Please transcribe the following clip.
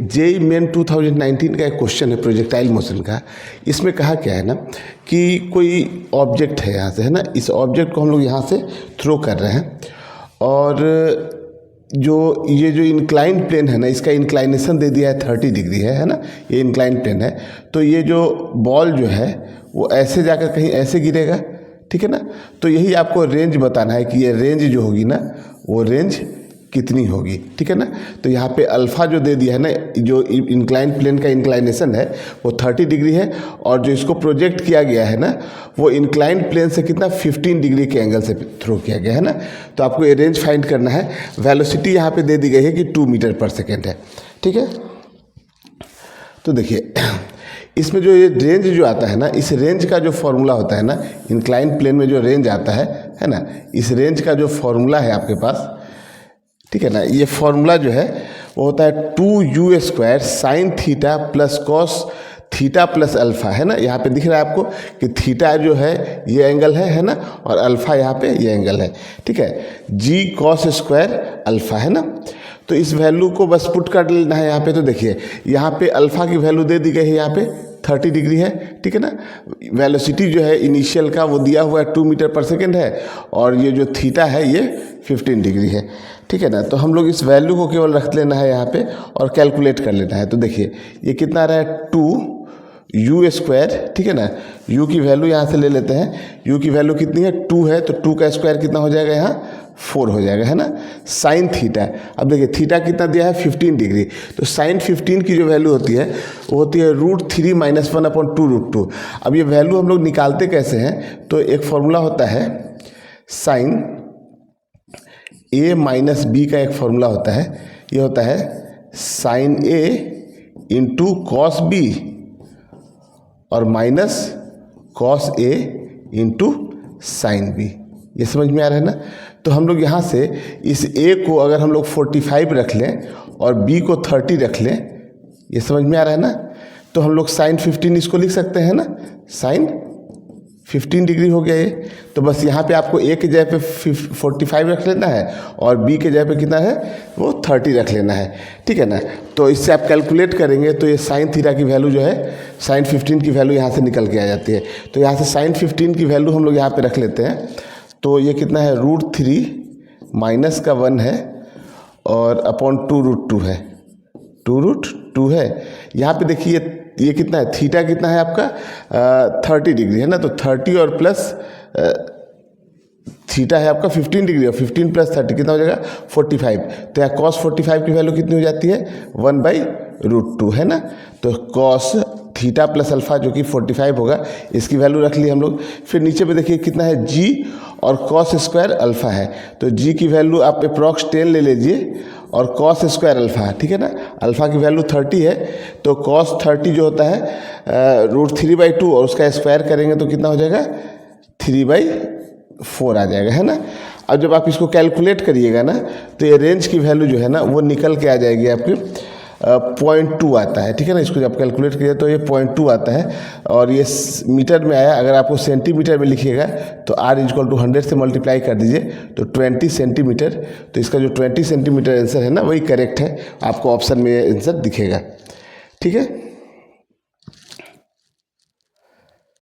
JEE main 2019 का एक question है प्रोजेक्टाइल मोशन का। इसमें कहा क्या है ना कि कोई ऑब्जेक्ट है यहाँ से, है ना, इस ऑब्जेक्ट को हम लोग यहाँ से थ्रो कर रहे हैं और जो ये जो इंक्लाइन प्लेन है ना, इसका इंक्लाइनेशन दे दिया है 30 डिग्री है ना, ये इंक्लाइन प्लेन है। तो ये जो बॉल जो है वो ऐसे जाकर कहीं ऐसे गिरेगा, ठीक है ना। तो यही आपको रेंज बताना है कि ये रेंज जो होगी ना वो रेंज कितनी होगी, ठीक है ना। तो यहाँ पे अल्फ़ा जो दे दिया है ना, जो इंक्लाइन प्लेन का इंक्लाइनेशन है वो 30 डिग्री है और जो इसको प्रोजेक्ट किया गया है ना वो इंक्लाइन प्लेन से कितना 15 डिग्री के एंगल से थ्रो किया गया है ना। तो आपको ये रेंज फाइंड करना है। वेलोसिटी यहाँ पे दे दी गई है कि 2 मीटर पर सेकेंड है, ठीक है। तो देखिए इसमें जो ये रेंज जो आता है ना, इस रेंज का जो फॉर्मूला होता है ना, इंक्लाइन प्लेन में जो रेंज आता है ना, इस रेंज का जो फॉर्मूला है आपके पास, ठीक है ना, ये फॉर्मूला जो है वो होता है 2u² sine theta plus cos theta plus alpha, है ना। यहाँ पे दिख रहा है आपको कि थीटा जो है ये एंगल है ना, और अल्फ़ा यहाँ पे ये एंगल है, ठीक है। g cos स्क्वायर अल्फ़ा, है ना। तो इस वैल्यू को बस पुट कर लेना है यहाँ पे। तो देखिए यहाँ पे अल्फ़ा की वैल्यू दे दी गई है, यहाँ पे 30 डिग्री है, ठीक है ना। वेलोसिटी जो है इनिशियल का वो दिया हुआ है 2 मीटर पर सेकेंड है और ये जो थीटा है ये 15 डिग्री है, ठीक है ना। तो हम लोग इस वैल्यू को केवल रख लेना है यहाँ पे और कैलकुलेट कर लेना है। तो देखिए ये कितना आ रहा है 2u², ठीक है ना। u की वैल्यू यहाँ से ले लेते हैं। u की वैल्यू कितनी है 2 है, तो 2 का स्क्वायर कितना हो जाएगा यहाँ 4 हो जाएगा, है ना। साइन थीटा, अब देखिए थीटा कितना दिया है 15 डिग्री, तो साइन 15 की जो वैल्यू होती है वो होती है √3 - 1/2√2। अब ये वैल्यू हम लोग निकालते कैसे हैं, तो एक फॉर्मूला होता है साइन a माइनस b का एक फॉर्मूला होता है, ये होता है sine a into cos b और minus cos a into sine b। ये समझ में आ रहा है ना। तो हम लोग यहाँ से इस a को अगर हम लोग 45 रख लें और b को 30 रख लें, ये समझ में आ रहा है ना। तो हम लोग साइन 15 इसको लिख सकते हैं ना, साइन 15 डिग्री हो गया ये। तो बस यहाँ पे आपको a के जगह पे 45 रख लेना है और b के जगह पे कितना है वो 30 रख लेना है, ठीक है ना। तो इससे आप कैलकुलेट करेंगे तो ये साइन थीटा की वैल्यू जो है साइन 15 की वैल्यू यहाँ से निकल के आ जाती है। तो यहाँ से साइन 15 की वैल्यू हम लोग यहाँ पे रख लेते हैं। तो ये कितना है √3 माइनस का 1 है और अपॉन 2√2 है, 2√2 है। यहाँ पे देखिए ये कितना है, थीटा कितना है आपका 30 डिग्री है ना। तो 30 और प्लस थीटा है आपका 15 डिग्री और 15 प्लस 30 कितना हो जाएगा 45। तो यहाँ कॉस 45 की वैल्यू कितनी हो जाती है 1/√2, है ना। तो कॉस थीटा प्लस अल्फ़ा जो कि 45 होगा, इसकी वैल्यू रख ली हम लोग। फिर नीचे पे देखिए कितना है g और कॉस स्क्वायर अल्फ़ा है। तो g की वैल्यू आप अप्रॉक्स 10 ले लीजिए और कॉस स्क्वायर अल्फ़ा, ठीक है ना। अल्फ़ा की वैल्यू 30 है, तो कॉस 30 जो होता है √3/2 और उसका स्क्वायर करेंगे तो कितना हो जाएगा 3/4 आ जाएगा, है ना। अब जब आप इसको कैलकुलेट करिएगा ना तो ये रेंज की वैल्यू जो है ना वो निकल के आ जाएगी आपकी 0.2 आता है, ठीक है ना। इसको जब कैलकुलेट करिए तो ये 0.2 आता है और ये मीटर में आया। अगर आपको सेंटीमीटर में लिखिएगा तो r = 100 से मल्टीप्लाई कर दीजिए तो 20 सेंटीमीटर। तो इसका जो 20 सेंटीमीटर आंसर है ना वही करेक्ट है, आपको ऑप्शन में आंसर दिखेगा, ठीक है।